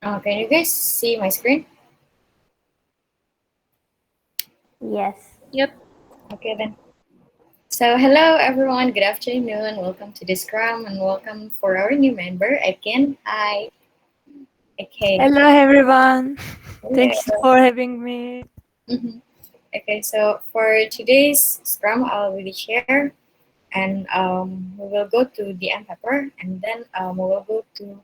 Can you guys see my screen? Yes. Yep. Okay then. So hello everyone, good afternoon. Welcome to this Scrum and welcome for our new member, Akin. Hi. Okay. Hello, everyone. Thanks Hello. for having me. Mhm. Okay, so for today's Scrum, I'll really share and we will go to the M paper and then we will go to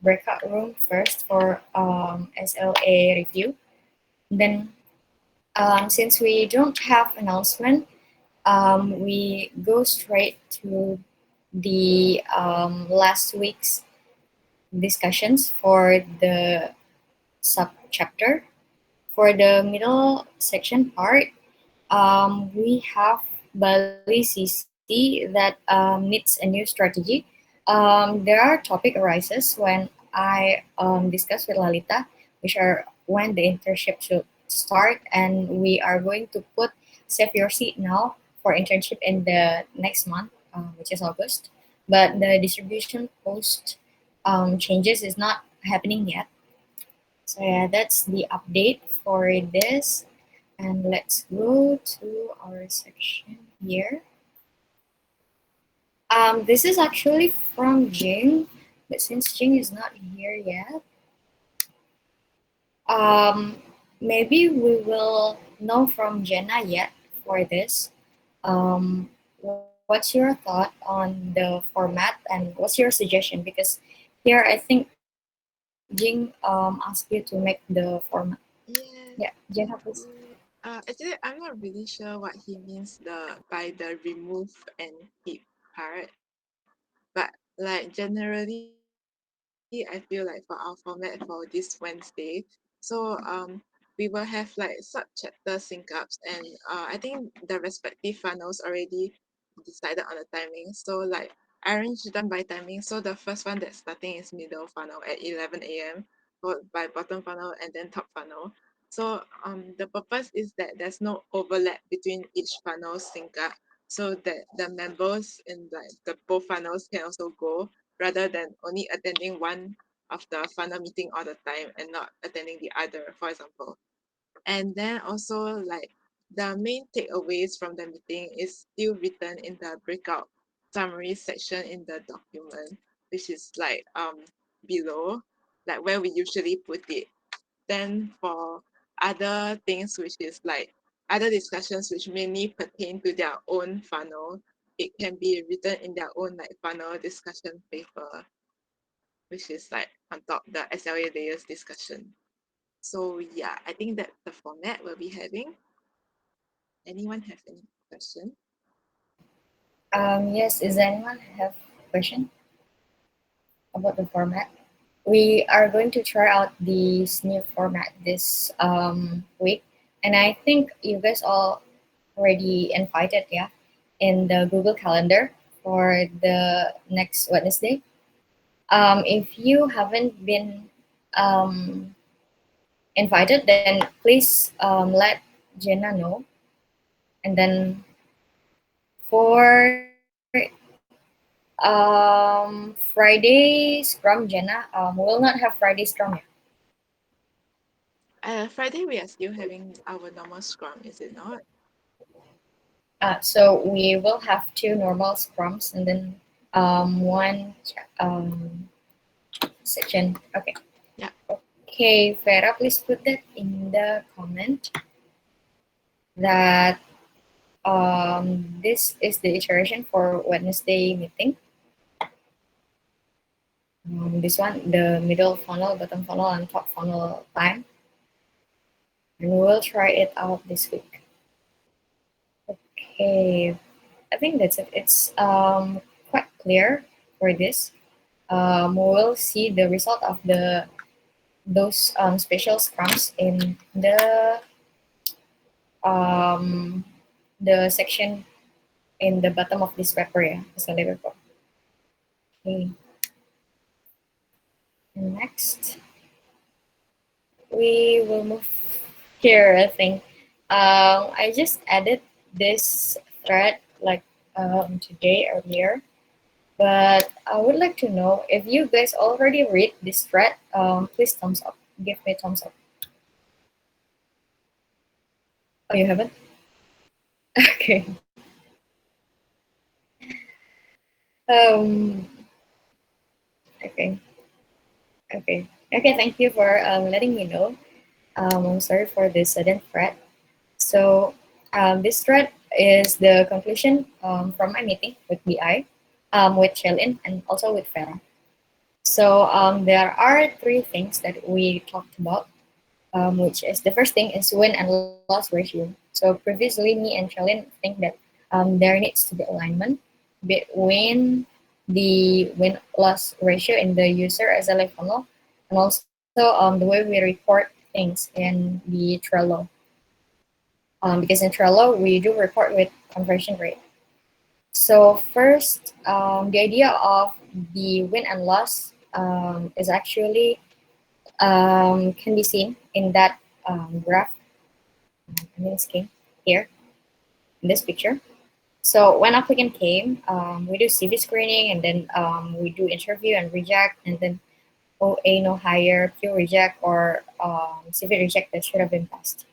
breakout room first for SLA review. Then since we don't have announcement, we go straight to the last week's discussions for the sub chapter. For the middle section part, we have Bali CC that needs a new strategy. There are topic arises when I discuss with Lalita, which are when the internship should start, and we are going to put save your seat now for internship in the next month, which is August. But the distribution post changes is not happening yet. So yeah, that's the update for this. And let's go to our section here. This is actually from Jing, but since Jing is not here yet, um, maybe we will know from Jenna yet for this. What's your thought on the format and what's your suggestion? Because here I think Jing asked you to make the format. Yeah. Yeah, Jenna, please. Actually, I'm not really sure what he means by the remove and keep part, but like generally, I feel like for our format for this Wednesday, so we will have like sub-chapter sync-ups, and I think the respective funnels already decided on the timing. So like arranged them by timing. So the first one that's starting is middle funnel at 11 a.m., followed by bottom funnel and then top funnel. So the purpose is that there's no overlap between each funnel sync up, so that the members in like the both funnels can also go, rather than only attending one of the funnel meeting all the time and not attending the other, for example. And then also like the main takeaways from the meeting is still written in the breakout summary section in the document, which is like below, like where we usually put it. Then for other things, which is like other discussions which mainly pertain to their own funnel, it can be written in their own like funnel discussion paper, which is like on top the SLA layers discussion. So yeah, I think that's the format we'll be having. Anyone have any question? Yes, is anyone have question about the format? We are going to try out this new format this week, and I think you guys all already invited, yeah, in the Google Calendar for the next Wednesday. If you haven't been um, invited, then please let Jenna know, and then for Friday Scrum, Jenna, we will not have Friday Scrum. Friday we are still having our normal scrum, is it not? So we will have two normal scrums and then one section. Okay. Yeah. Okay, Vera, please put that in the comment that this is the iteration for Wednesday meeting. This one, the middle funnel, bottom funnel, and top funnel time. And we will try it out this week. Okay, I think that's it. It's quite clear for this. We'll see the result of those special scrums in um, the section in the bottom of this paper, yeah, Sunday report. Okay. And next, we will move here. I think I just added this thread like today earlier. But I would like to know if you guys already read this thread. Please thumbs up. Give me thumbs up. Oh, you haven't? Okay. Um. Okay. Okay. Okay. Thank you for letting me know. I'm sorry for this sudden thread. So this thread is the conclusion from my meeting with BI, with Shelin, and also with Farah. So there are three things that we talked about, which is the first thing is win and loss ratio. So previously, me and Shelin think that there needs to be alignment between the win loss ratio in the user SLA funnel and also the way we report things in the Trello. Because in Trello, we do report with conversion rate. So first, the idea of the win and loss is actually can be seen in that graph, in this scheme here, in this picture. So when applicant came, we do CV screening and then we do interview and reject and then OA no hire, pure reject or CV reject that should have been passed.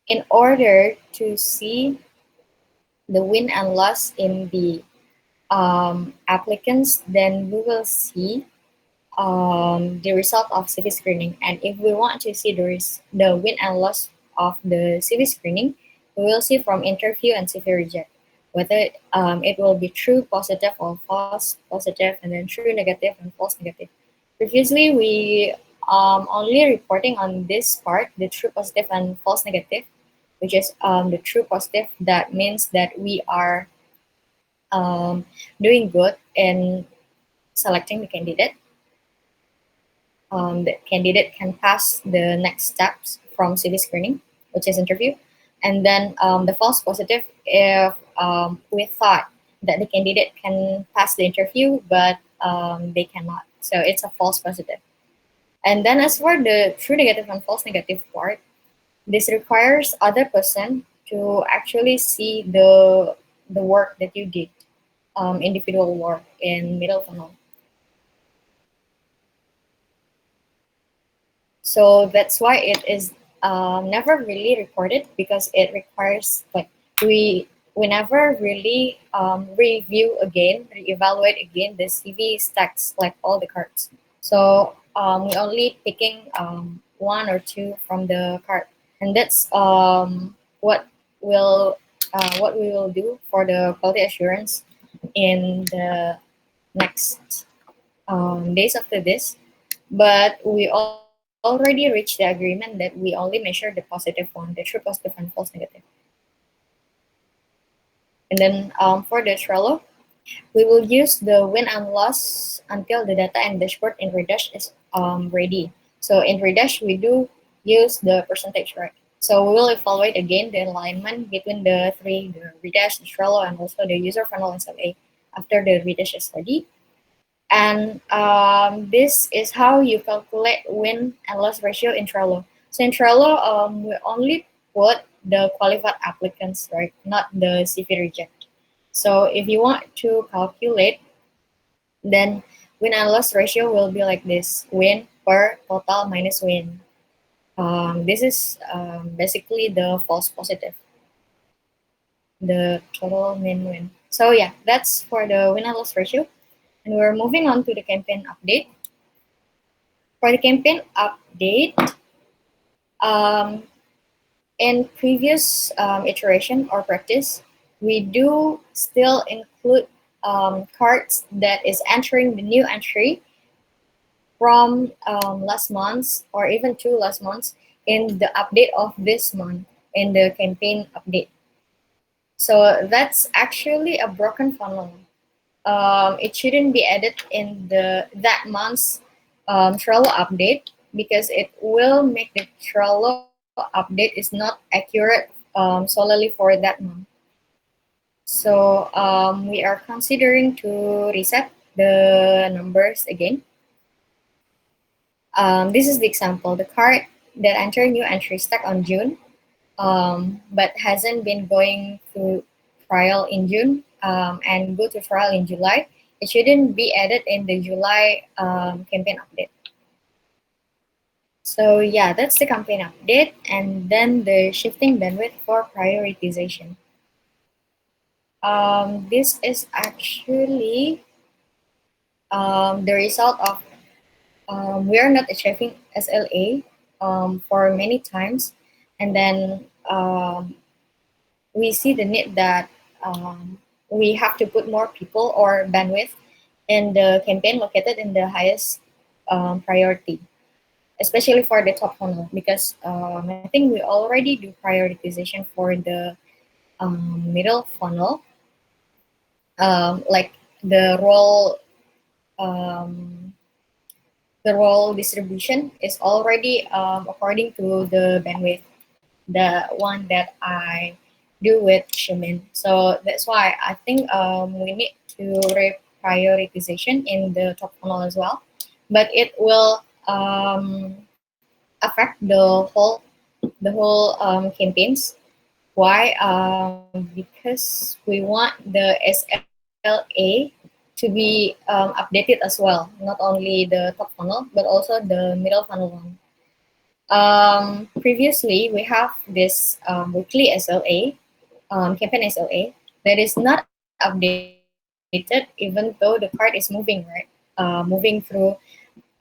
In order to see the win and loss in the applicants, then we will see the result of CV screening. And if we want to see the win and loss of the CV screening, we will see from interview and CV reject whether it will be true positive or false positive, and then true negative and false negative. Previously, we only reporting on this part, the true positive and false negative, which is the true positive. That means that we are um, doing good in selecting the candidate. The candidate can pass the next steps from CV screening, which is interview, and then the false positive if we thought that the candidate can pass the interview, but they cannot. So it's a false positive. And then as for the true negative and false negative part, this requires other person to actually see the work that you did, individual work in middle funnel. So that's why it is never really recorded because it requires like we we never really review again, reevaluate again the CV stacks like all the cards. So we only picking one or two from the card, and that's will what we will do for the quality assurance in the next days after this. But we already reached the agreement that we only measure the positive one, the true positive and false negative. And then for the Trello, we will use the win and loss until the data and dashboard in Redash is ready. So in Redash, we do use the percentage, right? So we will evaluate again the alignment between the three, the Redash, the Trello, and also the user funnel SLA after the Redash is ready. And this is how you calculate win and loss ratio in Trello. So in Trello, we only put the qualified applicants, right? Not the CV reject. So if you want to calculate, then win and loss ratio will be like this: win per total minus win. This is basically the false positive, the total min win. So yeah, that's for the win and loss ratio. And we're moving on to the campaign update. For the campaign update, um, in previous iteration or practice, we do still include cards that is entering the new entry from last month or even two last months in the update of this month in the campaign update. So that's actually a broken funnel. It shouldn't be added in that month's Trello update because it will make the Trello update is not accurate solely for that month. So we are considering to reset the numbers again. This is the example. The card that entered new entry stuck on June, but hasn't been going through trial in June and go to trial in July. it shouldn't be added in the July campaign update. So yeah, that's the campaign update, and then the shifting bandwidth for prioritization. This is actually the result of we are not achieving SLA for many times, and then we see the need that we have to put more people or bandwidth in the campaign located in the highest priority, especially for the top funnel, because I think we already do prioritization for the middle funnel, like the role um, the role distribution is already according to the bandwidth, the one that I do with Shimin. So that's why I think we need to reprioritization in the top funnel as well, but it will affect the whole campaigns. Why? Because we want the SLA to be updated as well, not only the top funnel but also the middle funnel one. Previously, we have this weekly SLA, campaign SLA, that is not updated even though the card is moving, right? Moving through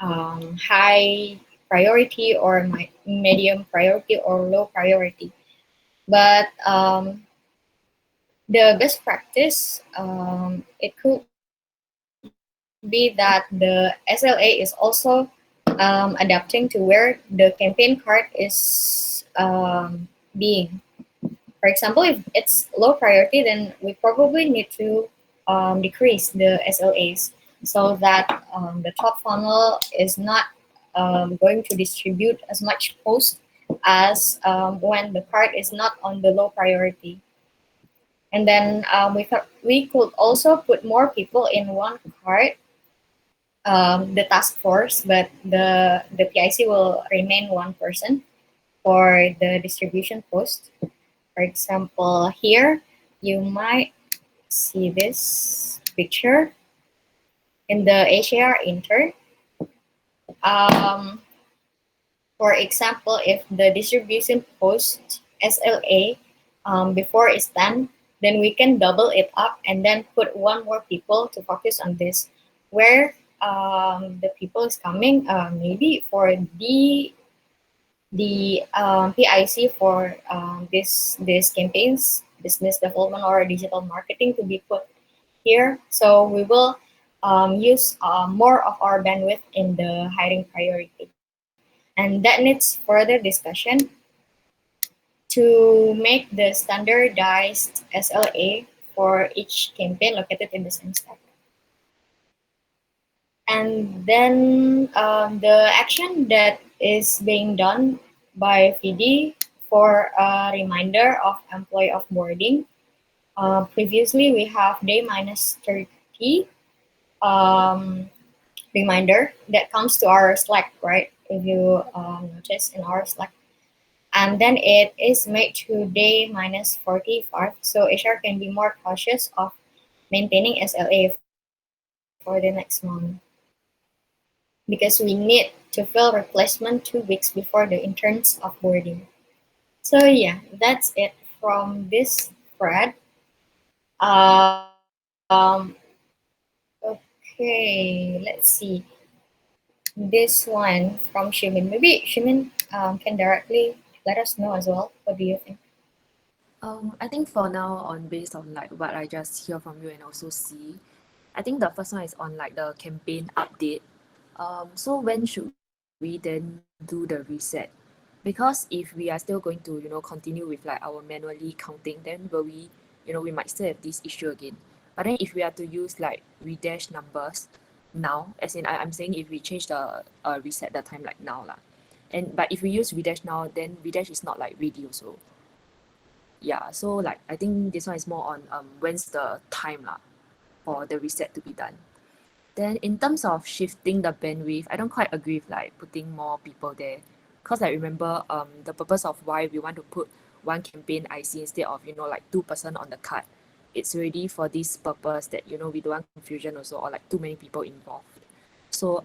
high priority or medium priority or low priority. But the best practice, it could be that the SLA is also adapting to where the campaign card is being. For example, if it's low priority, then we probably need to decrease the SLAs so that the top funnel is not going to distribute as much post as when the card is not on the low priority. And then we could also put more people in one card, the task force, but the PIC will remain one person for the distribution post. For example, here you might see this picture in the ACR intern. Um, for example, if the distribution post SLA before is done, then we can double it up and then put one more people to focus on this. Where the people is coming, maybe for the PIC for this campaigns, business development or digital marketing to be put here. So we will use more of our bandwidth in the hiring priority. And that needs further discussion to make the standardized SLA for each campaign located in the same stack. And then the action that is being done by VD for a reminder of employee offboarding. Previously, we have day minus 30 um, reminder that comes to our Slack, right? If you notice in our Slack. And then it is made to day minus 45. So HR can be more cautious of maintaining SLA for the next month, because we need to fill replacement 2 weeks before the interns offboarding. So yeah, that's it from this thread. Um, okay, let's see. This one from Shimin. Maybe Shimin can directly let us know as well. What do you think? I think for now, on based on like what I just hear from you and also see, I think the first one is on like the campaign update. So when should we then do the reset? Because if we are still going to, continue with like our manually counting, then will we might still have this issue again. But then if we are to use like redash numbers now, as in I'm saying if we change the reset the time like now lah. But if we use redash now, then redash is not like ready also. Yeah, so like I think this one is more on when's the time lah for the reset to be done. Then in terms of shifting the bandwidth, I don't quite agree with like putting more people there. Cause I remember the purpose of why we want to put one campaign IC instead of like 2 person on the card it's already for this purpose that, you know, we don't want confusion also, or like too many people involved. So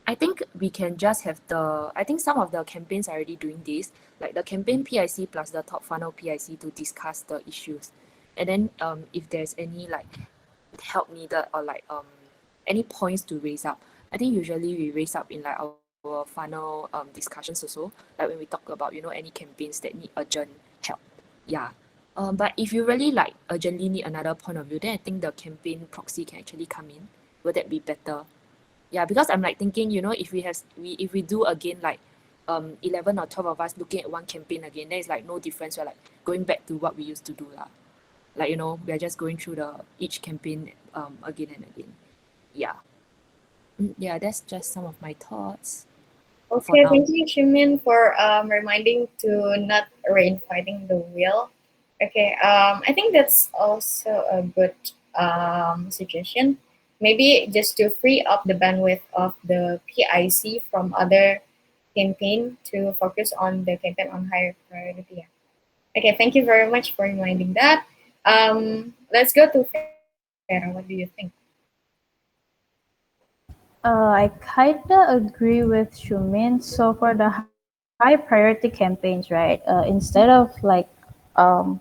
I think we can just have I think some of the campaigns are already doing this, like the campaign PIC plus the top funnel PIC to discuss the issues. And then if there's any like help needed or like any points to raise up, I think usually we raise up in like our funnel discussions also, like when we talk about, you know, any campaigns that need urgent help. Yeah. But if you really like urgently need another point of view, then I think the campaign proxy can actually come in. Would that be better? Yeah, because I'm like thinking, you know, if we do again like 11 or 12 of us looking at one campaign again, there is like no difference. We're like going back to what we used to do lah. Like, you know, we are just going through the each campaign again and again. Yeah. Yeah, that's just some of my thoughts for Okay, now. thank you, Shimin, for reminding to not reinfighting the wheel. Okay, I think that's also a good suggestion. Maybe just to free up the bandwidth of the PIC from other campaign to focus on the campaign on higher priority. Yeah. Okay, thank you very much for reminding that. Let's go to Farah. What do you think? I kinda agree with Shumin. So for the high priority campaigns, right? Instead of like um,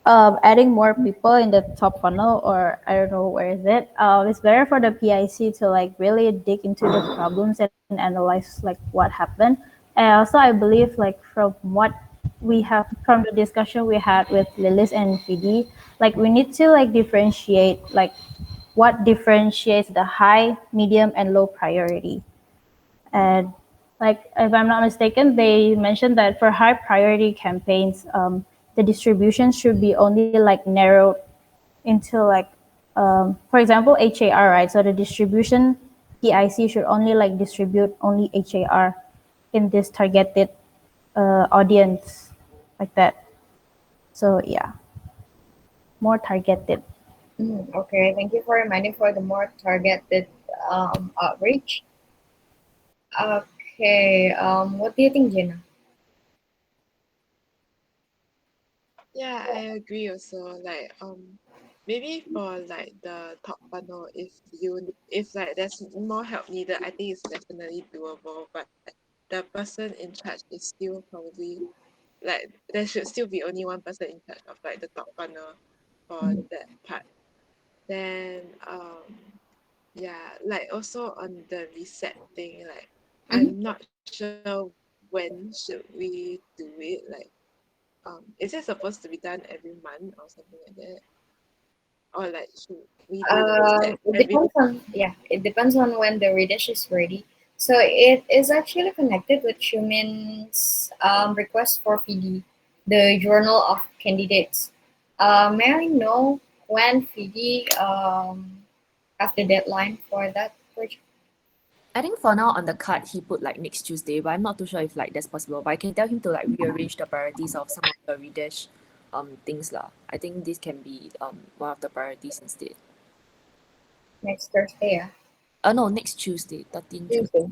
adding more people in the top funnel, or I don't know where is it. It's better for the PIC to like really dig into the problems and analyze like what happened. And also, I believe like from what we have from the discussion we had with Lilis and Fidi, like we need to like differentiate like what differentiates the high, medium, and low priority. And like if I'm not mistaken, they mentioned that for high priority campaigns, the distribution should be only like narrowed into like, for example, HAR, right? So the distribution PIC should only like distribute only HAR in this targeted audience, like that. So yeah, more targeted. Okay, thank you for reminding for the more targeted outreach. Okay, what do you think, Jenna? Yeah, I agree also. Like maybe for like the top funnel, if like there's more help needed, I think it's definitely doable. But the person in charge is still probably like there should still be only one person in charge of like the top funnel for that part. Then yeah, like also on the reset thing, like Mhm. I'm not sure when should we do it. Like is it supposed to be done every month or something like that? Or like should we do the reset It every depends on it depends on when the redish is ready. So it is actually connected with Shumin's request for FIDI, the Journal of Candidates. May I know when FIDI have the deadline for that project? I think for now on the card he put like next Tuesday, but I'm not too sure if like that's possible. But I can tell him to like rearrange the priorities of some of the redash things lah. I think this can be one of the priorities instead. Next Thursday, yeah. No, next Tuesday, 13 June. Tuesday.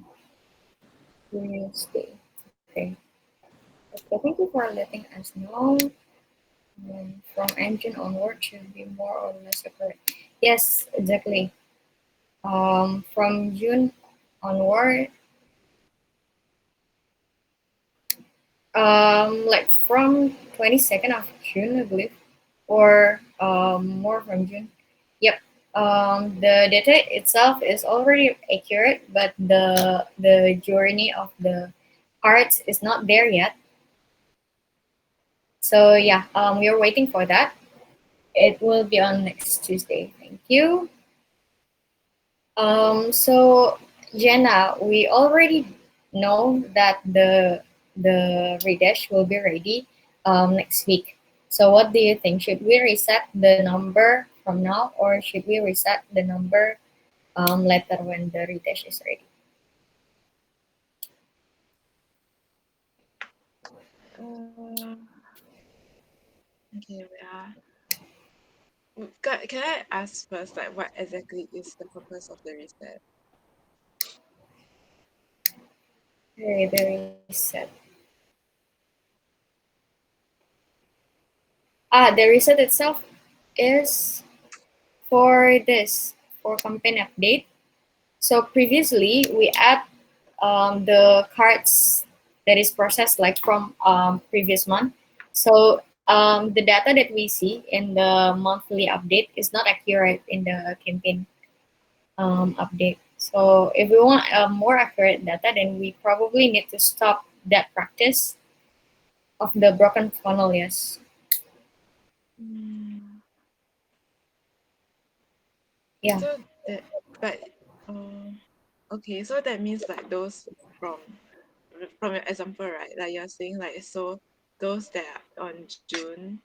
Tuesday. Okay. Okay. Thank you for letting us know. From engine onward should be more or less accurate. Yes, exactly. From June onward, like from 22nd of June, I believe, or more from June. Yep. The data itself is already accurate, but the journey of the parts is not there yet. So yeah, we are waiting for that. It will be on next Tuesday. Thank you. So Jenna, we already know that the redash will be ready next week. So what do you think? Should we reset the number from now, or should we reset the number later when the redash is ready? uh, okay, can I ask first like what exactly is the purpose of the reset? Okay, the reset. The reset itself is for this, for campaign update. So previously we add the cards that is processed like from previous month. So the data that we see in the monthly update is not accurate in the campaign update. So if we want a more accurate data, then we probably need to stop that practice of the broken funnel. Yes. Mm, Yeah. so that, but okay, so that means like those from from your example, right? Like you're saying, like so those that are on June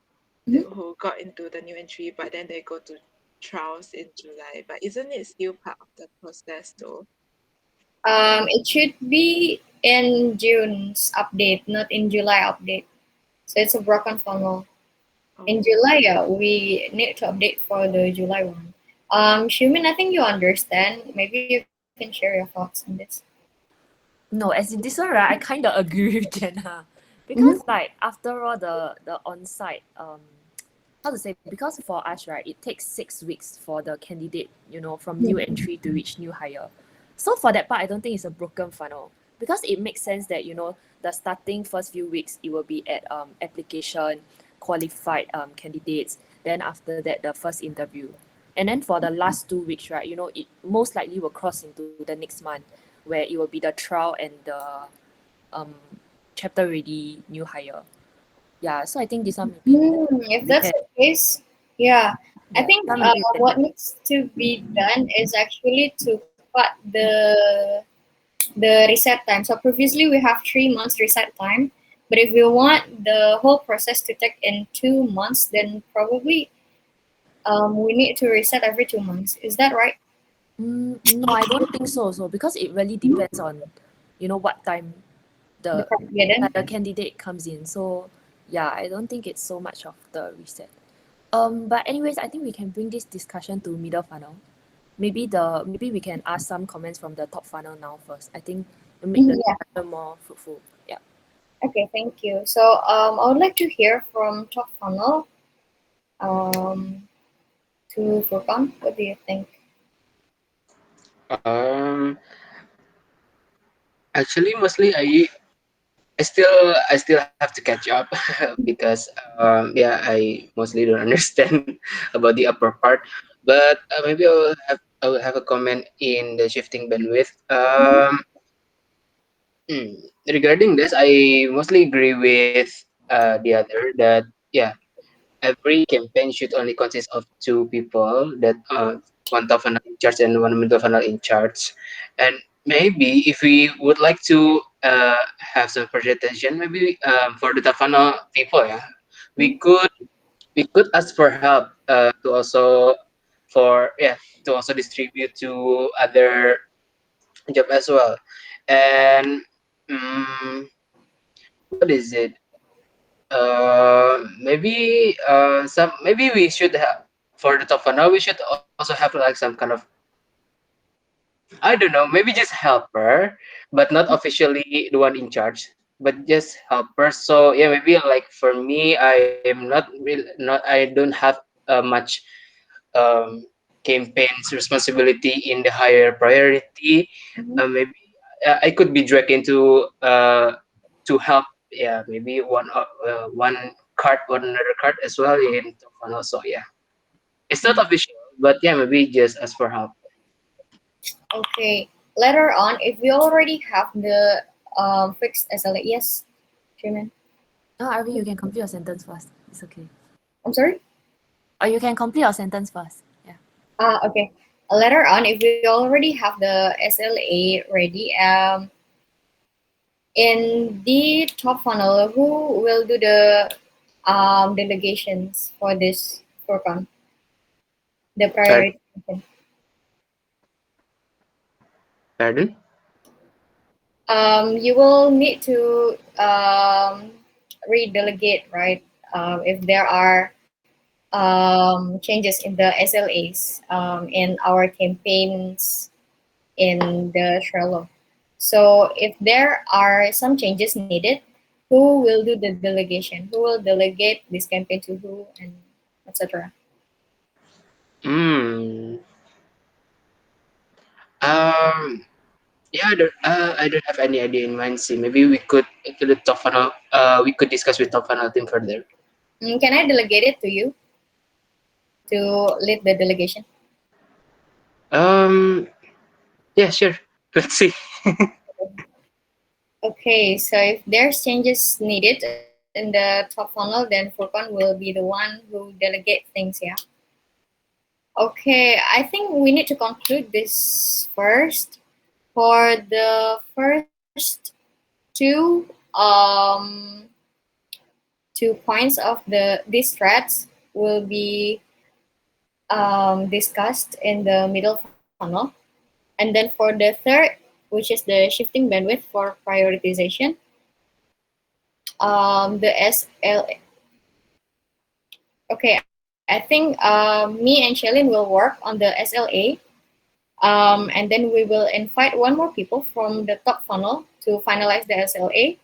Mhm. who got into the new entry, but then they go to trials in July. But isn't it still part of the process though? It should be in June's update, not in July update. So it's a broken funnel. In Oh, July, yeah, we need to update for the July one. Shumin, I think you understand. Maybe you can share your thoughts on this. No, as in this one, right, I kind of agree with Jenna. Mm-hmm. Because, like, after all, the on-site, how to say, because for us, right, it takes 6 weeks for the candidate, from new entry to reach new hire. So for that part, I don't think it's a broken funnel. Because it makes sense that, the starting first few weeks, it will be at application, qualified candidates. Then after that, the first interview. And then for the last 2 weeks, right, it most likely will cross into the next month where it will be the trial and the um chapter ready new hire. Yeah, so I think this one maybe If we that's can the case, yeah, I yeah, think this one maybe we what can needs to be done is actually to cut the reset time. So previously we have 3 months reset time, but if we want the whole process to take in 2 months, then probably we need to reset every 2 months. Is that right? no, I don't think so also because it really depends on what time The the propaganda? the candidate comes in. So yeah, I don't think it's so much of the reset. But anyways, I think we can bring this discussion to middle funnel. Maybe we can ask some comments from the top funnel now first. I think to make the Yeah. discussion more fruitful. Yeah. Okay, thank you. So I would like to hear from top funnel um, to Furkan. What do you think? Um, Actually, mostly I still have to catch up because yeah, I mostly don't understand about the upper part. But maybe I will have a comment in the shifting bandwidth. Hmm, Regarding this, I mostly agree with the other that yeah, every campaign should only consist of two people, that one top funnel in charge and one middle funnel in charge. And maybe if we would like to have some presentation, maybe for the top funnel people, yeah, we could we could ask for help to also for yeah to also distribute to other job as well. And um, what is it? Maybe we should have for the top funnel. We should also have like some kind of, I don't know, maybe just helper, but not officially the one in charge, but just helper. So yeah, maybe like for me, I am not real, not I don't have much um, campaigns responsibility in the higher priority. Maybe I could be dragged into to help. Yeah, maybe one card, one another card as well in top funnel. So yeah, it's not official, but yeah, maybe just ask for help. Okay. Later on, if we already have the fixed SLA, yes, Truman. No, Arvin, you can complete your sentence first. It's okay. I'm sorry. Or you can complete your sentence first. Yeah. Okay. Later on, if we already have the SLA ready, in the top funnel, who will do the delegations for this program? The Pardon? priority. Pardon? You will need to redelegate, right? If there are changes in the SLAs in our campaigns in the Trello. So if there are some changes needed, who will do the delegation? Who will delegate this campaign to who and etc. Yeah, I don't have any idea in mind. See, maybe we could top funnel. We could discuss with top funnel team further. Can I delegate it to you to lead the delegation? Um. Yeah, sure. Let's see. Okay, so if there's changes needed in the top funnel, then Furkan will be the one who delegate things, yeah? Okay, I think we need to conclude this first. For the first two um 2 points of these threads will be discussed in the middle funnel. And then for the third, which is the shifting bandwidth for prioritization, the SL. Okay, I think me and Shelin will work on the SLA, and then we will invite one more people from the top funnel to finalize the SLA.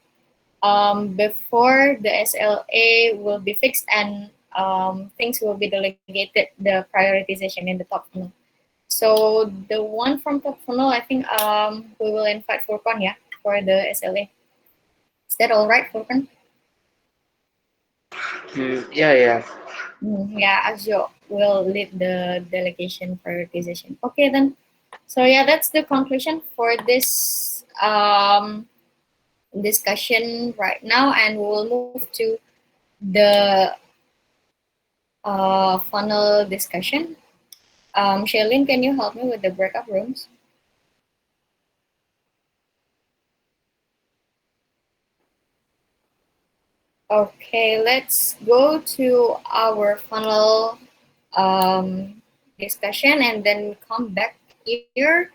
Before the SLA will be fixed and things will be delegated, the prioritization in the top funnel. So the one from top funnel, I think we will invite Furkan, yeah, for the SLA. Is that all right, Furkan? Yeah, yeah. Yeah, Azio will lead the delegation prioritization. Okay, then. So yeah, that's the conclusion for this discussion right now, and we will move to the funnel discussion. Shailene, can you help me with the breakup rooms? Okay, let's go to our funnel discussion and then come back here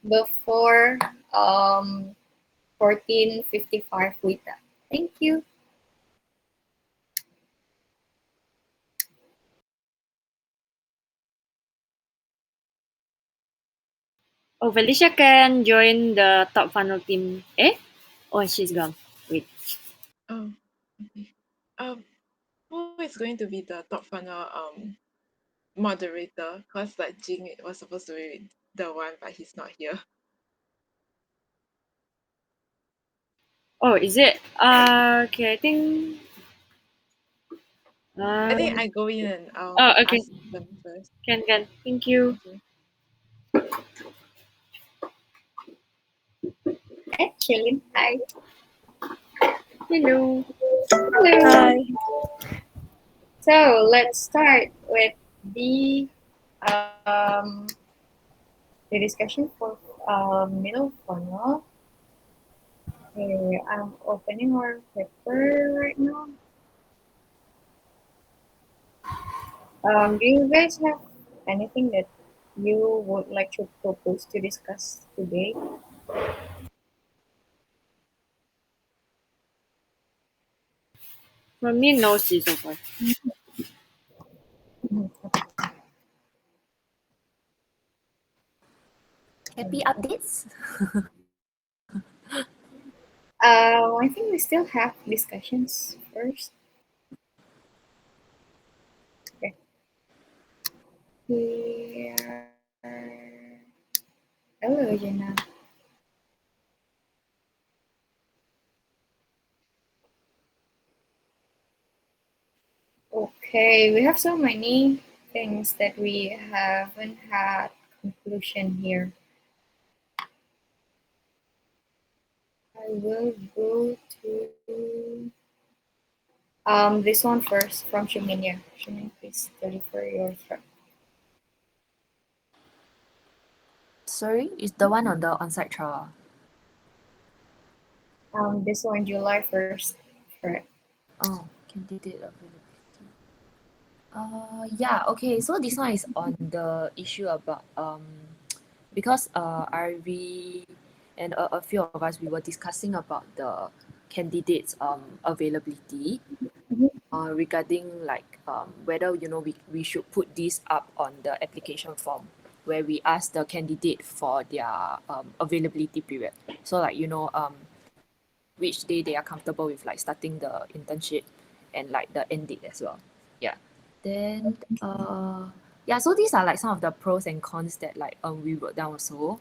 before 14:55 Wita. Thank you. Oh, Felicia can join the top funnel team. Eh? Oh, she's gone. Wait. Oh, okay. Who is going to be the top funnel moderator? Cause like Jing was supposed to be the one, but he's not here. Oh, is it? Okay, I think. I think Um. I go in and Oh, okay. ask them first. Can. Thank you. Okay. Hey, Shailene. Hi. Hello. Hello. Hi. So let's start with the um, the discussion for middle funnel. Okay, I'm opening our paper right now. Do you guys have anything that you would like to propose to discuss today? For me, no, see so far. Happy updates? I think we still have discussions first. Okay. Here. Hello, Jenna. Okay, we have so many things that we haven't had conclusion here. I will go to this one first from Shuminya. Shumin, please deliver your threat. Sorry, is the one on the on-site trial? This one July 1st threat. Oh, candidate availability. Yeah, okay. So this one is on the issue about because RV and a few of us, we were discussing about the candidates availability Mhm. regarding like whether we should put this up on the application form where we ask the candidate for their availability period. So like which day they are comfortable with like starting the internship and like the end date as well. Yeah. Then yeah, so these are like some of the pros and cons that like we wrote down also.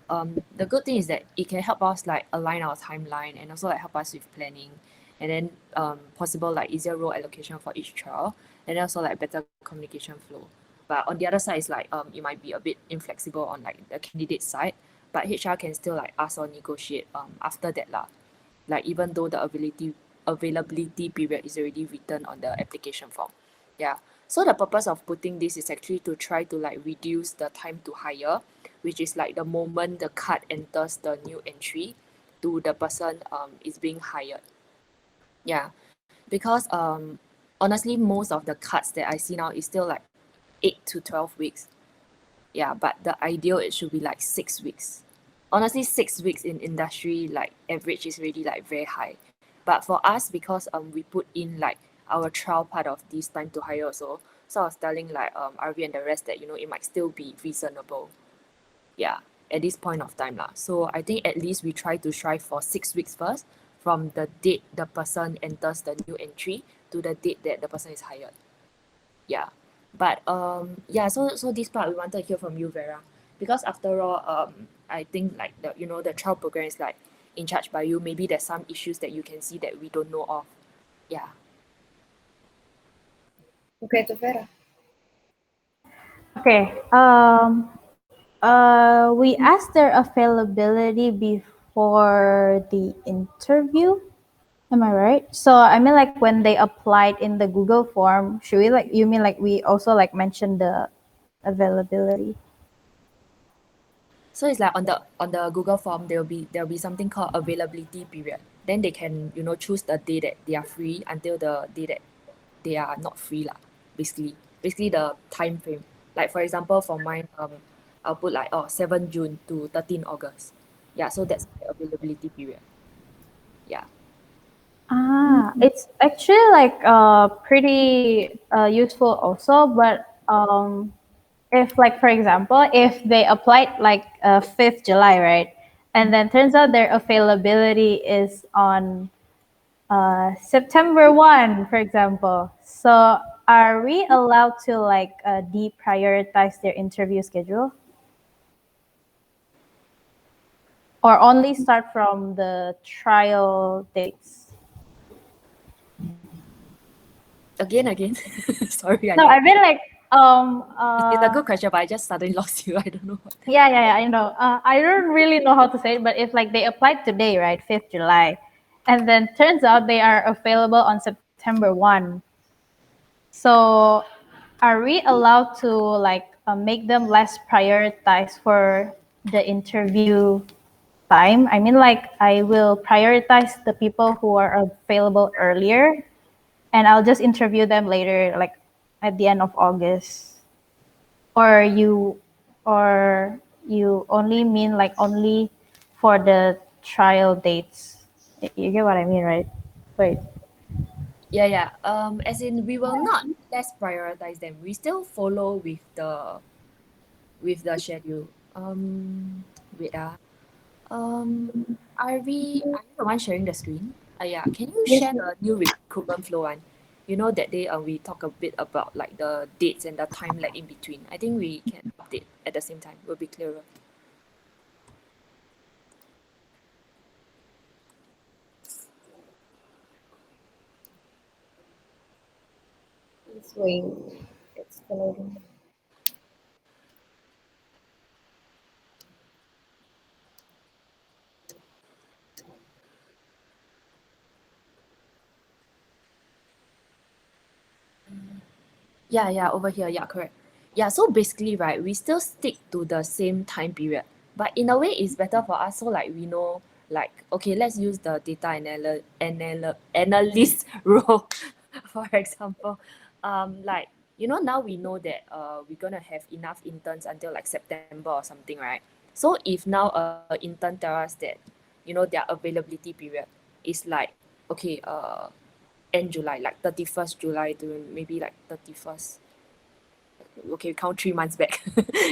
The good thing is that it can help us like align our timeline and also like help us with planning, and then possible like easier role allocation for each trial, and also like better communication flow. But on the other side is like it might be a bit inflexible on like the candidate side, but HR can still like ask or negotiate after that lah. Like even though the availability period is already written on the application form. Yeah. So the purpose of putting this is actually to try to like reduce the time to hire, which is like the moment the card enters the new entry to the person is being hired. Yeah. Because honestly most of the cards that I see now is still like 8 to 12 weeks. Yeah, but the ideal it should be like 6 weeks. Honestly, 6 weeks in industry like average is really like very high. But for us, because we put in like our trial part of this time to hire also, so I was telling like RV and the rest that it might still be reasonable. Yeah, at this point of time lah. So I think at least we try to strive for 6 weeks first, from the date the person enters the new entry to the date that the person is hired. Yeah. But yeah, so this part we wanted to hear from you, Vera, because after all, I think like the trial program is like in charge by you. Maybe there's some issues that you can see that we don't know of. Yeah. Okay, to Vera. Okay. We asked their availability before the interview. Am I right? So I mean, like when they applied in the Google form, should we like? You mean like we also like mention the availability? So it's like on the Google form there'll be something called availability period. Then they can choose the day that they are free until the day that they are not free lah. Basically the time frame. Like for example for mine I'll put like 7 June to 13 August. Yeah, so that's the availability period. Yeah. It's actually like pretty useful also, but if like for example, if they applied like 5th July, right? And then turns out their availability is on September 1, for example. So are we allowed to like deprioritize their interview schedule? Or only start from the trial dates? Again. Sorry, No, I mean like it's a good question, but I just suddenly lost you. I don't know what. yeah, I know. I don't really know how to say it, but if like they applied today, right, 5th July, and then turns out they are available on September 1. So are we allowed to like make them less prioritized for the interview time? I mean, like I will prioritize the people who are available earlier, and I'll just interview them later, like at the end of August. Or you only mean like only for the trial dates. You get what I mean, right? Wait. Yeah. As in we will not less prioritize them. We still follow with the schedule. Wait are you the one sharing the screen? Yeah. Can you share the new recruitment flow one? That day we talk a bit about like the dates and the time lag in between. I think we can update at the same time. Will be clearer. Please wait. It's loading. Yeah, over here. Yeah, correct. Yeah, so basically, right, we still stick to the same time period, but in a way, it's better for us. So, like, we know, like, okay, let's use the data analyst role, for example. Like, now we know that we're gonna have enough interns until like September or something, right? So, if now a intern tell us that, their availability period is like, okay, end July, like 31st July to maybe like 31st. Okay, count 3 months back.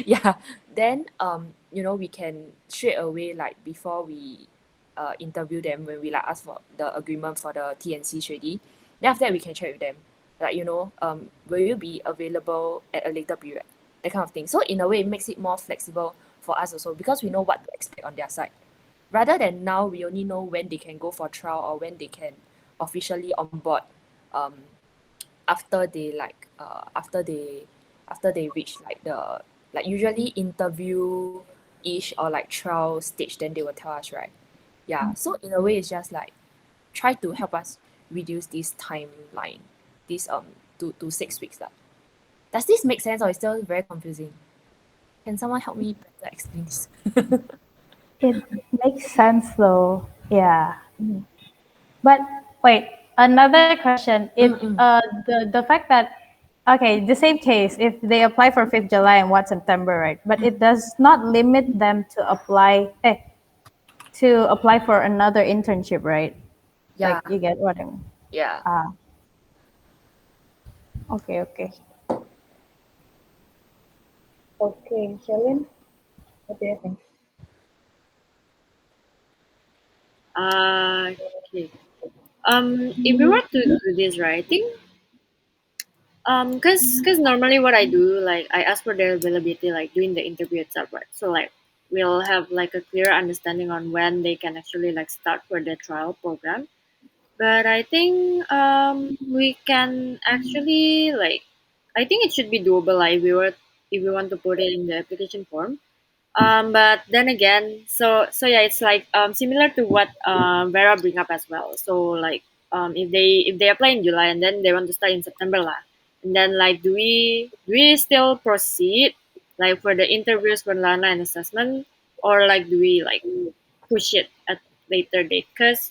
Yeah. Then we can straight away like before we interview them when we like ask for the agreement for the TNCs ready. Then after that we can check with them. Like, will you be available at a later period? That kind of thing. So in a way it makes it more flexible for us also, because we know what to expect on their side. Rather than now, we only know when they can go for trial or when they can officially onboard, um, after they like after they reach like the like usually interview ish or like trial stage, then they will tell us, right? Yeah, so in a way it's just like try to help us reduce this timeline, this to 6 weeks lah. Does this make sense or is still very confusing? Can someone help me better explain this? It makes sense though. Yeah. Mhm. But wait, another question. If Mm-mm. the fact that okay, the same case if they apply for 5th July and what September, right? But it does not limit them to apply for another internship, right? Yeah, Like you get what I mean? yeah. Ah, okay, okay. Okay, Shalin, what do you think? Okay. If we were to do this, right, I think cause normally what I do, like I ask for their availability, like doing the interview itself, right? So like we'll have like a clear understanding on when they can actually like start for the trial program. But I think we can actually like I think it should be doable, like if we want to put it in the application form. But then again, so yeah, it's like similar to what Vera bring up as well. So like if they apply in July and then they want to start in September lah, and then like do we still proceed like for the interviews for Lana and assessment, or like do we like push it at later date? Because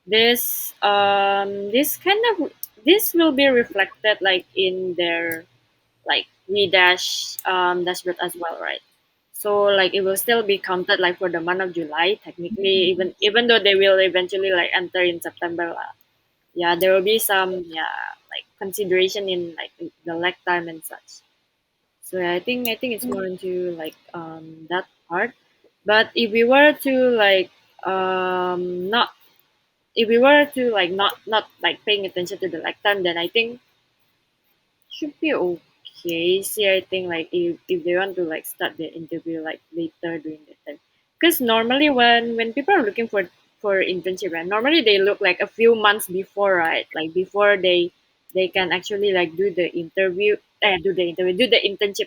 this kind of this will be reflected like in their like redash dashboard as well, right? So like it will still be counted like for the month of July technically, even though they will eventually like enter in September lah. Yeah, there will be some like consideration in like the lag time and such. So yeah, I think it's more into like that part. But if we were to like not if we were to like not like paying attention to the lag time, then I think should be okay. See, I think like if they want to like start the interview like later during the time, because normally when people are looking for internship, right? Normally they look like a few months before, right? Like before they can actually like do the internship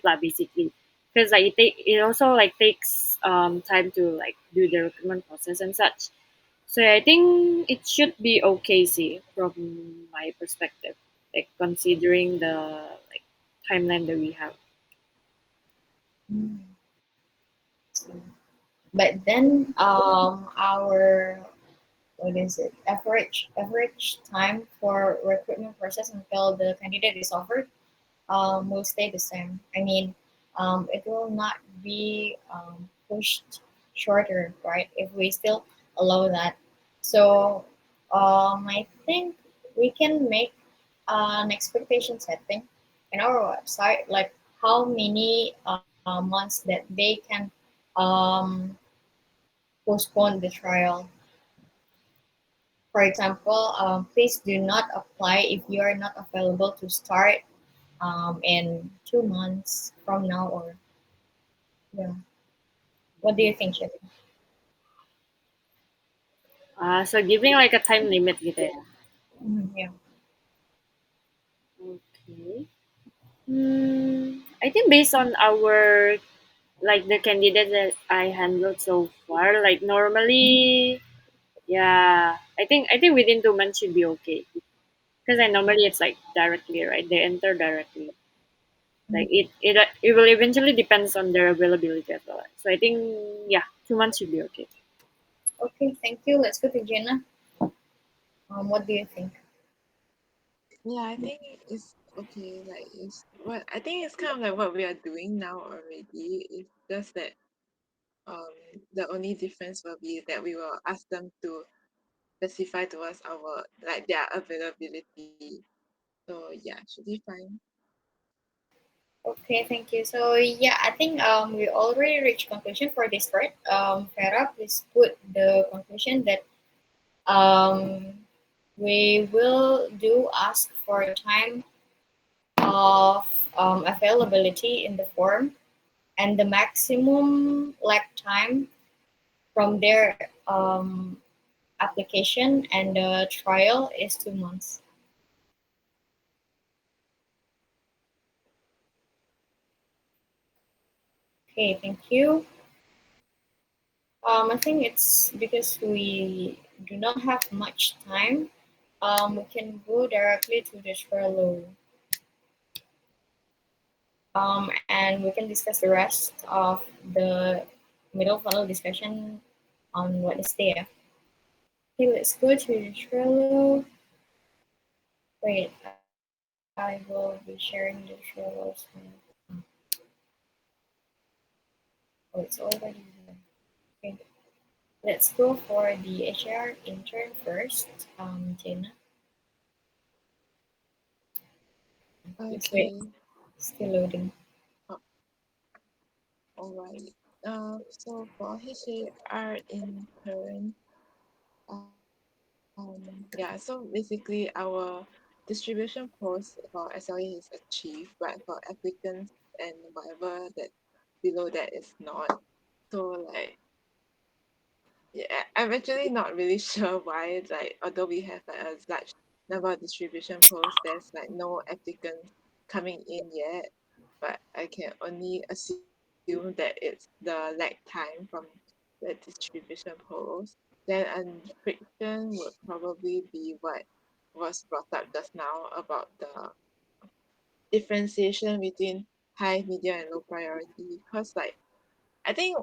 lah basically. Because like it also like takes time to like do the recruitment process and such. So I think it should be okay, see, from my perspective, like considering the like timeline that we have. Mm. But then our what is it average time for recruitment process until the candidate is offered will stay the same. I mean, it will not be pushed shorter, right? If we still allow that. So I think we can make an expectation setting in our website, like how many months that they can um, postpone the trial. For example, please do not apply if you are not available to start in 2 months from now, or yeah. What do you think, Shiv? So giving like a time limit gitu ya. Yeah. Okay. I think based on our like the candidates that I handled so far, like normally, yeah, I think within 2 months should be okay. Because I normally it's like directly, right? They enter directly. Like it will eventually depends on their availability as well. So I think yeah, 2 months should be okay. Okay, thank you. Let's go to Jenna. What do you think? Yeah, I think it's okay. Like it's what I think it's kind of like what we are doing now already. It's just that um the only difference will be that we will ask them to specify to us our like their availability. So yeah, should be fine. Okay, thank you. So yeah, I think we already reached conclusion for this part. Farah, please put the conclusion that um we will do ask for time of availability in the form, and the maximum lag time from their application and the trial is 2 months. Okay, thank you. I think it's because we do not have much time. We can go directly to the Trello, and we can discuss the rest of the middle funnel discussion on Wednesday. Okay, let's go to the Trello. Wait, I will be sharing the Trello. Oh, it's already here. Okay, let's go for the HR intern first. Jenna, let's wait. Okay. Still loading. Oh, all right. So for HAR intern, yeah, so basically our distribution post for SLE is achieved, but for applicants and whatever that below that is not. So like, yeah, I'm actually not really sure why, like, although we have like a large number of distribution posts, there's like no applicants coming in yet. But I can only assume that it's the lag time from the distribution post. Then and friction would probably be what was brought up just now about the differentiation between high, medium, and low priority. Because like I think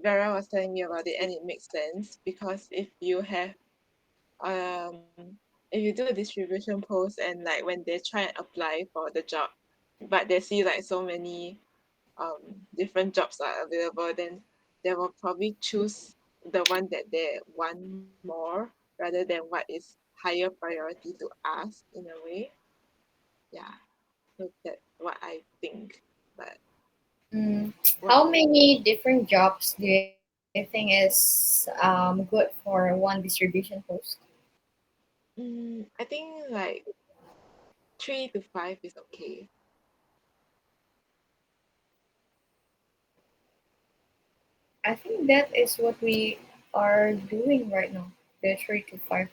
Vera was telling me about it and it makes sense because if you do a distribution post and like when they try and apply for the job but they see like so many different jobs are available, then they will probably choose the one that they want more rather than what is higher priority to us in a way. Yeah, so that's what I think. But Mm, what how many different jobs do you think is good for one distribution post? I think like 3 to 5 is okay. I think that is what we are doing right now. The 3 to 5.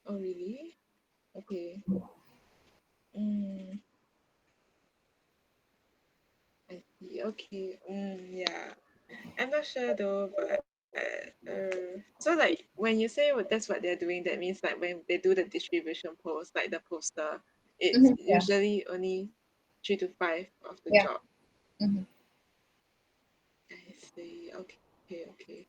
Oh really? Okay. Mm, I see. Okay. Yeah. I'm not sure though, but so like when you say that's what they're doing, that means like when they do the distribution post, like the poster, it's Mm-hmm. Yeah, usually only 3 to 5 of the yeah. job. Mm-hmm. I see. Okay.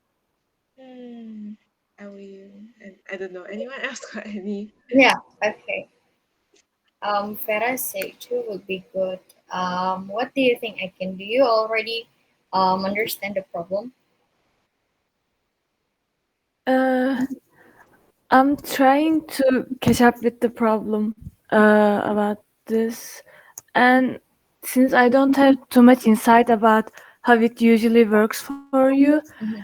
Hmm. I will. And I don't know. Anyone else got any? Yeah, okay. Farah say two would be good. What do you think, Aiken? Do you already understand the problem? Uh, I'm trying to catch up with the problem about this, and since I don't have too much insight about how it usually works for you, Mm-hmm.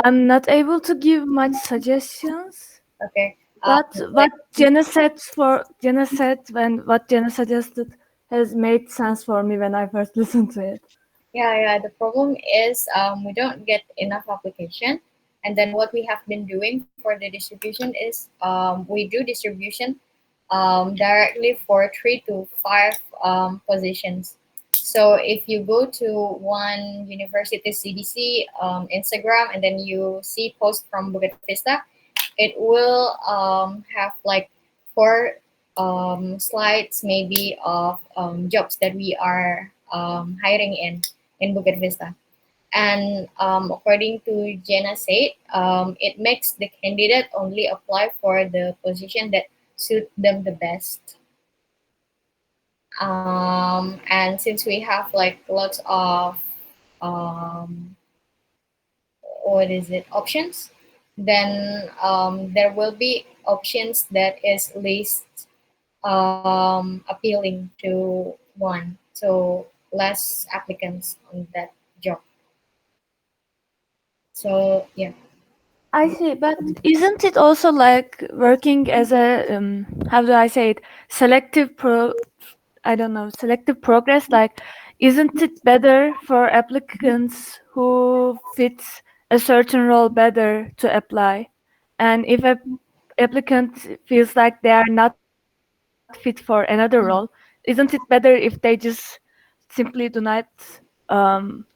I'm not able to give much suggestions. Okay. But what Like, Jenna said when what Jenna suggested has made sense for me when I first listened to it. yeah. The problem is we don't get enough application, and then what we have been doing for the distribution is we do distribution directly for 3 to 5 positions. So if you go to one university CDC Instagram and then you see post from Bukit Vista, it will have like 4 slides maybe of jobs that we are hiring in Bukit Vista. And according to Jenna said, it makes the candidate only apply for the position that suit them the best. And since we have like lots of um, what is it options, then there will be options that is least appealing to one, so less applicants on that job. So yeah. I see, but isn't it also like working as a how do I say it, selective pro? I don't know, selective progress. Like isn't it better for applicants who fits a certain role better to apply? And if a applicant feels like they are not fit for another role, isn't it better if they just simply do not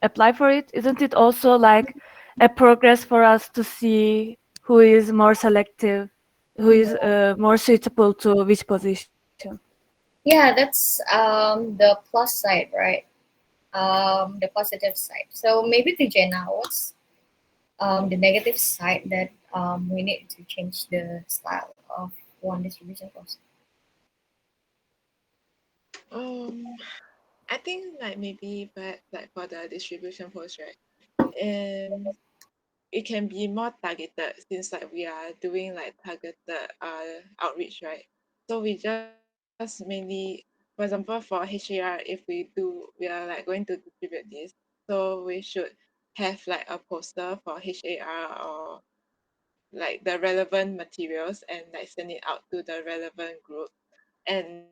apply for it? Isn't it also like a progress for us to see who is more selective, who is more suitable to which position? Yeah, that's the plus side, right? The positive side. So maybe to Jenna, what's the negative side that we need to change the style of one distribution process? Um, I think like maybe but like for the distribution post, right? It can be more targeted since like we are doing like targeted outreach, right? So we just mainly, for example, for HAR, if we are like going to distribute this, so we should have like a poster for HAR or like the relevant materials and like send it out to the relevant group. And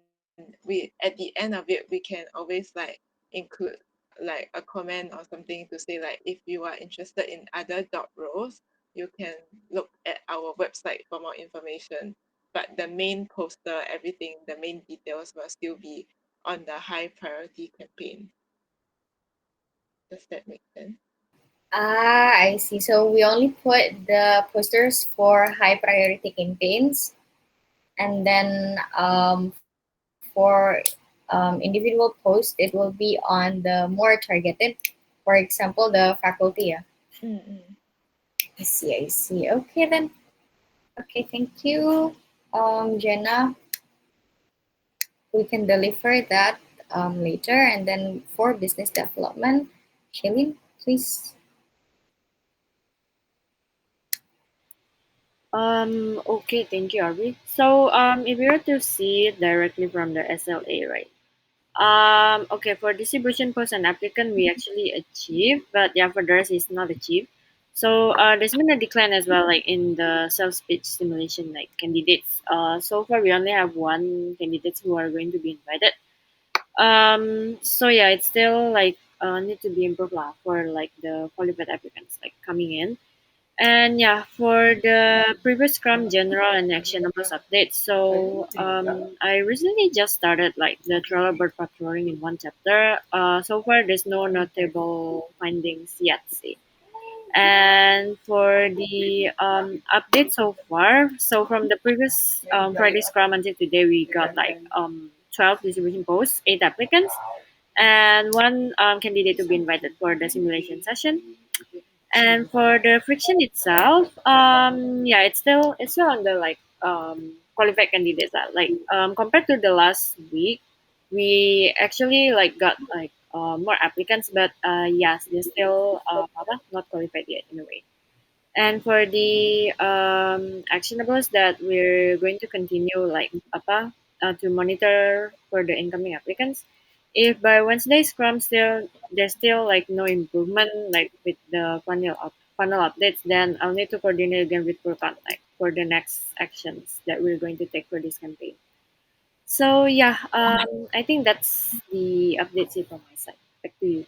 we at the end of it we can always like include like a comment or something to say like if you are interested in other job roles, you can look at our website for more information. But the main poster, everything, the main details will still be on the high priority campaign. Does that make sense? Ah, I see. So we only put the posters for high priority campaigns, and then for individual post, it will be on the more targeted. For example, the faculty. Yeah. Mm-mm. I see. I see. Okay then. Okay, thank you, Jenna. We can deliver that later, and then for business development, Shailene, please. Okay, thank you, Arby. So, if you were to see it directly from the SLA, right? Okay, for distribution post and applicant, we actually achieve, but yeah, for the rest, it's not achieved. So, there's been a decline as well, like in the sales pitch simulation, like candidates. So far, we only have one candidates who are going to be invited. So yeah, it's still like need to be improved lah for like the qualified applicants like coming in. And yeah, for the previous Scrum general and actionables update, so I recently just started like the Trello bird patrolling in one chapter. So far there's no notable findings yet. See. And for the update so far, so from the previous Friday Scrum until today, we got like 12 distribution posts, 8 applicants, and one candidate to be invited for the simulation session. And for the friction itself, yeah, it's still on the like qualified candidates. Like compared to the last week, we actually like got like more applicants, but yes, they're still not qualified yet in a way. And for the actionables that we're going to continue like to monitor for the incoming applicants. If by Wednesday Scrum still there's still like no improvement like with the funnel updates, then I'll need to coordinate again with Purkan like for the next actions that we're going to take for this campaign. So yeah, I think that's the updates here from my side. Back to you.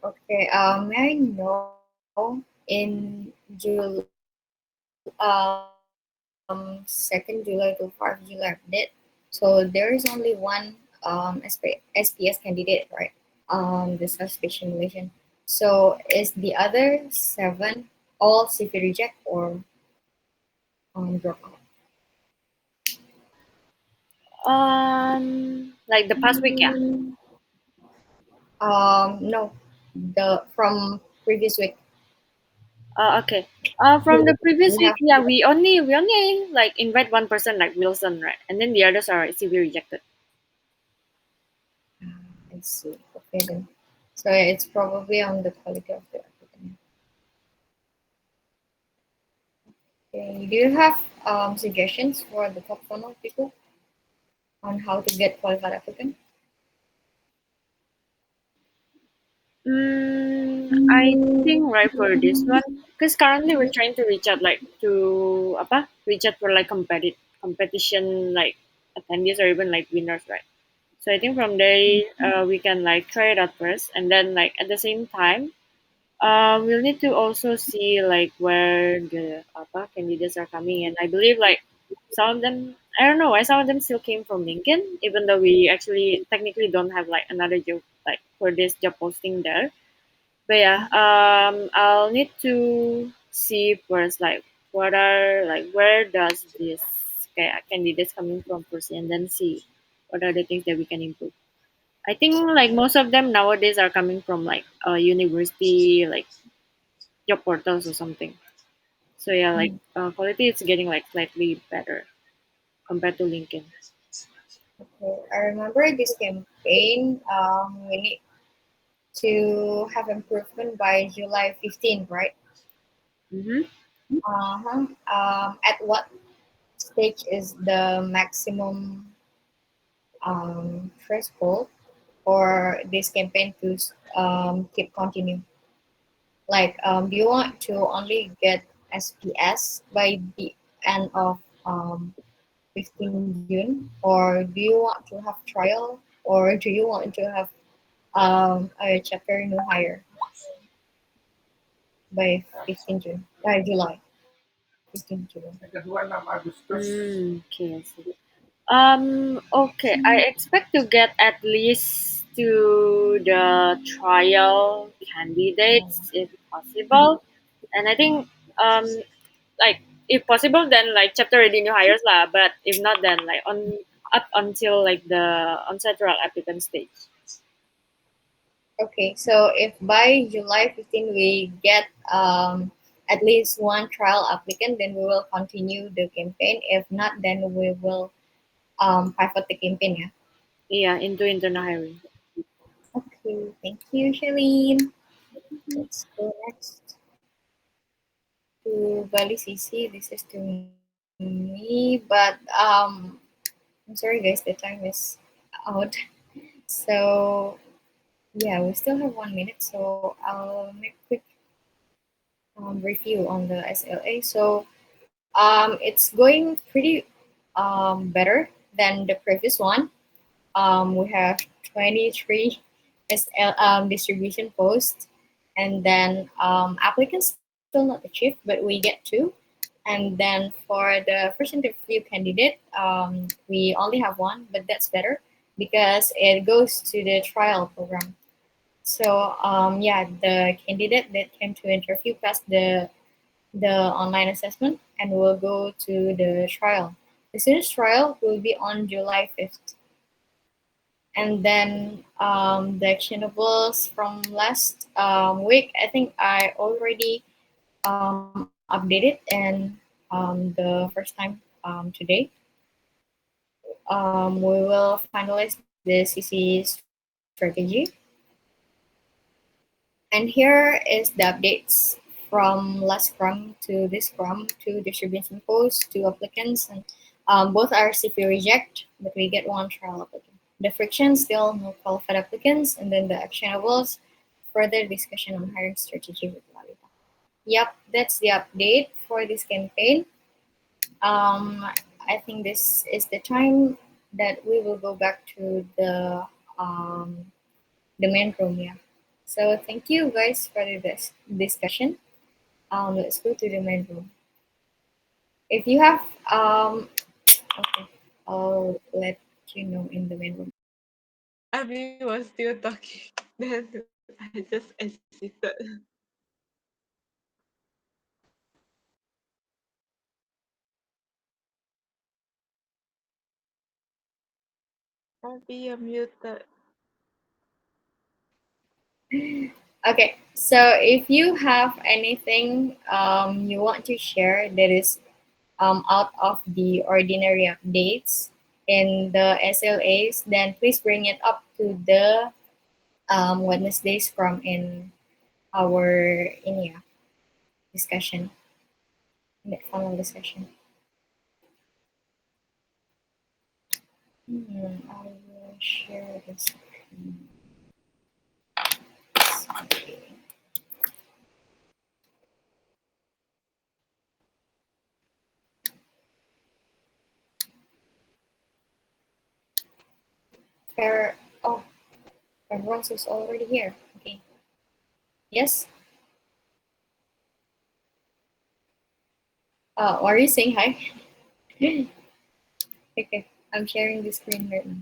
Okay. May I know in second July to 4th July update. So there is only one SPS candidate, right? The suspicion simulation. So is the other seven all CV reject or drop out? Like the past week, yeah. No, the from previous week. Okay. From the previous We week, have. yeah, we only like invite one person like Wilson, right? And then the others are CV rejected. I see. Okay then. So yeah, it's probably on the quality of the applicant. Okay. Do you have suggestions for the top funnel people on how to get qualified applicant? I think right for this one, because currently we're trying to reach out like to reach out for like competition like attendees or even like winners, right? So I think from there we can like try it out first, and then like at the same time, we'll need to also see like where the candidates are coming in. I believe like some of them, I don't know why some of them still came from LinkedIn, even though we actually technically don't have like another job like for this job posting there. But yeah, I'll need to see first like what are like where does this candidates coming from first, and then see what are the things that we can improve. I think like most of them nowadays are coming from like university like job portals or something. So yeah, like quality is getting like slightly better compared to LinkedIn. Okay, I remember this campaign. We need to have improvement by July 15, right? Mm-hmm. Uh-huh. At what stage is the maximum threshold for this campaign to keep continue? Like, do you want to only get SPS by the end of um, 15 June, or do you want to have trial, or do you want to have a chapter new hire by 15 June, July, 15 July? Okay, I see. Okay, I expect to get at least to the trial candidates if possible, and I think um like if possible then like chapter ready new hires lah, but if not then like on up until like the on central applicant stage. Okay, so if by July 15 we get at least one trial applicant, then we will continue the campaign. If not, then we will pivot the campaign. Yeah. Yeah, into internal hiring. Okay, thank you, Shalene. Let's go next to Bali CC. This is to me, but I'm sorry, guys, the time is out. So yeah, we still have 1 minute, so I'll make quick review on the SLA. So it's going pretty better than the previous one. We have 23 SL distribution posts, and then applicants still not achieved, but we get two. And then for the first interview candidate, we only have one, but that's better because it goes to the trial program. So yeah, the candidate that came to interview passed the online assessment and will go to the trial. The student's trial will be on July 5th. And then the actionables from last week, I think I already updated and the first time today. We will finalize the CC strategy. And here is the updates from last Scrum to this Scrum, to distribution posts, to applicants, and both are CP reject, but we get one trial applicant. The friction still no qualified applicants, and then the actionables, further discussion on hiring strategy with Lalita. Yep, that's the update for this campaign. I think this is the time that we will go back to the main room. Yeah. So thank you guys for this discussion. Let's go to the main room. If you have okay, I'll let you know in the main room. Abby was still talking. Then I just exited. Abby, you're muted. Okay, so if you have anything you want to share that is out of the ordinary updates in the SLAs, then please bring it up to the Wednesday Scrum in our discussion, in the final discussion. I will share this. prepare. Oh, everyone is already here. Okay. Yes. Are you saying hi? Okay. I'm sharing the screen right now.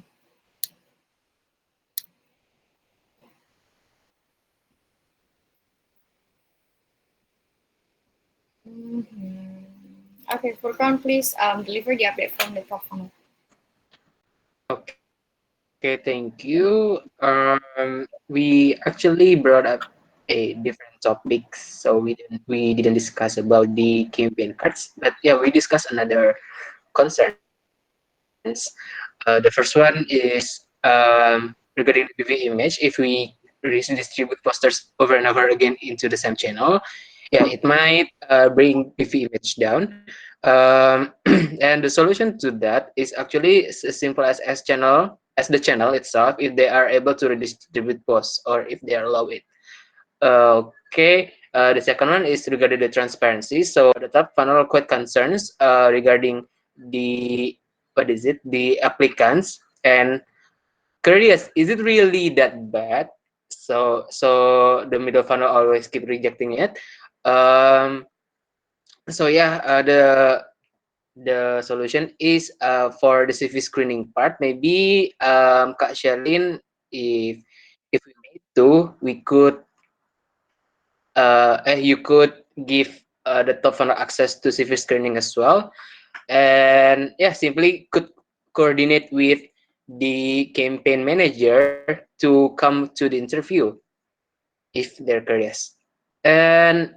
Okay, Furkan, please deliver the update from the top funnel. Okay, thank you. We actually brought up a different topics, so we didn't discuss about the campaign cards, but yeah, we discussed another concerns. The first one is regarding the PV image. If we distribute posters over and over again into the same channel, yeah, it might bring PV image down. And the solution to that is actually as simple as channel as the channel itself, if they are able to redistribute posts or if they allow it. Okay. The second one is regarding the transparency. So the top funnel quite concerns regarding the what is it? The applicants and curious. Is it really that bad? So the middle funnel always keep rejecting it. Um. So yeah, the solution is for the CV screening part. Maybe Kak Sherlyn, if we need to, we could you could give the top funnel access to CV screening as well, and yeah, simply could coordinate with the campaign manager to come to the interview if they're curious. And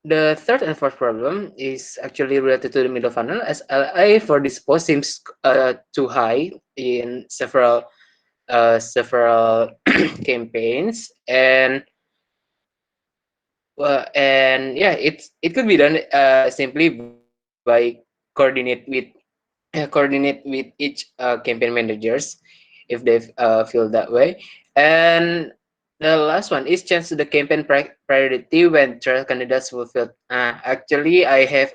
the third and fourth problem is actually related to the middle funnel, as LI for this post seems too high in several campaigns, and yeah, it could be done simply by coordinate with each campaign managers if they feel that way. And the last one is change the campaign priority when trial candidates fulfilled. Actually, I have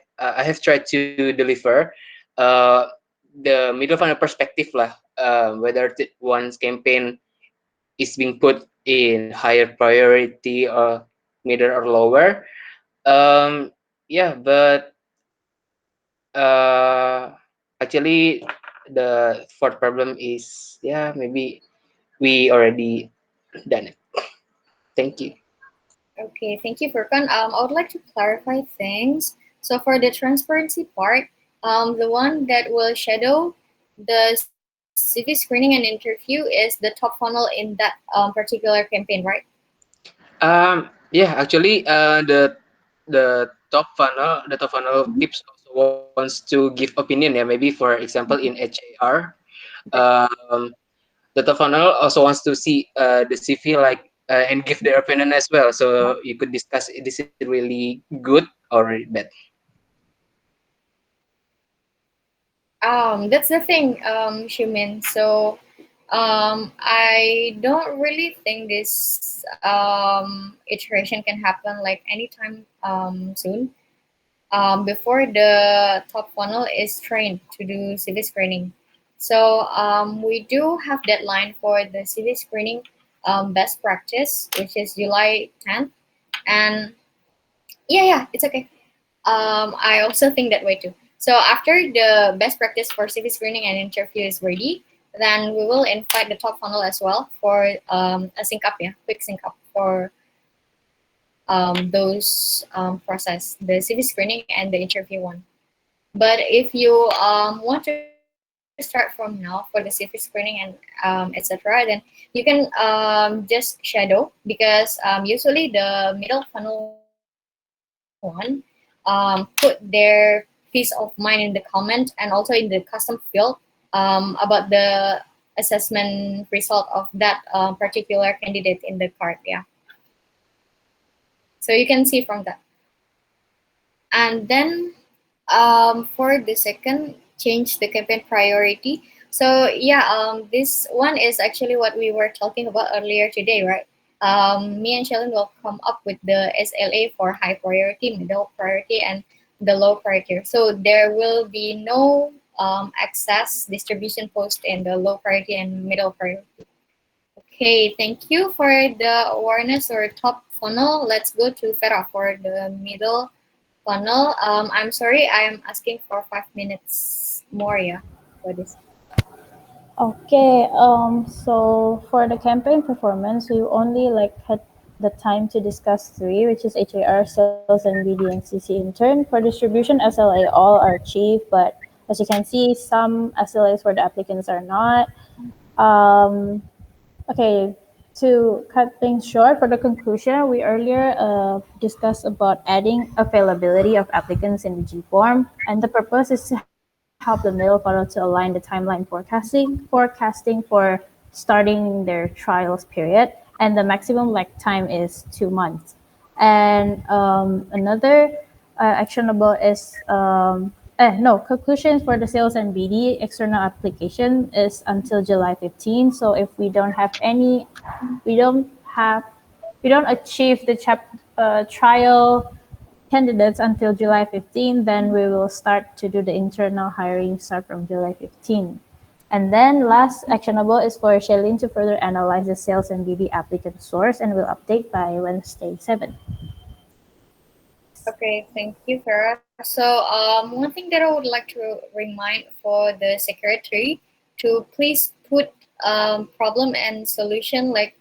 tried to deliver uh, the middle funnel perspective lah, whether one's campaign is being put in higher priority or middle or lower. Yeah, but uh, actually, the fourth problem is, yeah, maybe we already done it. Thank you. Okay, thank you, Furkan. I would like to clarify things. So for the transparency part, the one that will shadow the CV screening and interview is the top funnel in that particular campaign, right? Yeah, actually, the top funnel Mhm. tips also wants to give opinion. Yeah, maybe for example in HAR, Okay. um, the top funnel also wants to see the CV like and give their opinion as well. So you could discuss is it really good or really bad. That's the thing, Shumin. So, I don't really think this iteration can happen like anytime soon. Before the top funnel is trained to do CV screening. So we do have deadline for the CV screening best practice, which is July 10th. And yeah, it's okay. I also think that way too. So after the best practice for CV screening and interview is ready, then we will invite the top funnel as well for a sync up, yeah, quick sync up for those process, the CV screening and the interview one. But if you want to start from now for the CV screening and etc., then you can just shadow because usually the middle funnel one put their peace of mind in the comment and also in the custom field about the assessment result of that particular candidate in the card. Yeah, so you can see from that. And then for the second, change the campaign priority. So yeah, this one is actually what we were talking about earlier today, right? Me and Shellen will come up with the SLA for high priority, middle priority, and the low priority. So there will be no access distribution post in the low priority and middle priority. Okay, thank you for the awareness or top funnel. Let's go to Vera for the middle funnel. I'm sorry, I am asking for 5 minutes more, yeah, for this. Okay, so for the campaign performance, we only like had the time to discuss three, which is HAR, sales and BD and CC intern. For distribution, SLA all are achieved, but as you can see, some SLAs for the applicants are not. Um, okay, to cut things short, for the conclusion, we earlier discussed about adding availability of applicants in the G form, and the purpose is to help the middle funnel to align the timeline forecasting for starting their trials period, and the maximum lag time is 2 months. And another actionable is no conclusions for the sales and BD external application is until July 15. So if we don't have any, we don't have, we don't achieve the trial candidates until July 15, then we will start to do the internal hiring start from July 15. And then last actionable is for Shailene to further analyze the sales and BD applicant source and will update by Wednesday 7. Okay, thank you, Farah. So, one thing that I would like to remind for the secretary to please put problem and solution like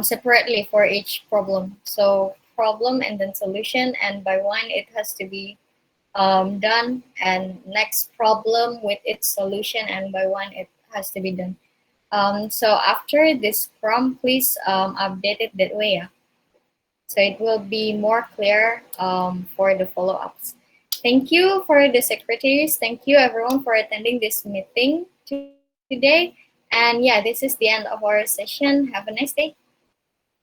separately for each problem. So, problem and then solution, and by one it has to be done, and next problem with its solution, and by one it has to be done. So after this Scrum, please update it that way. Yeah. So it will be more clear for the follow-ups. Thank you for the secretaries. Thank you everyone for attending this meeting today. And yeah, this is the end of our session. Have a nice day.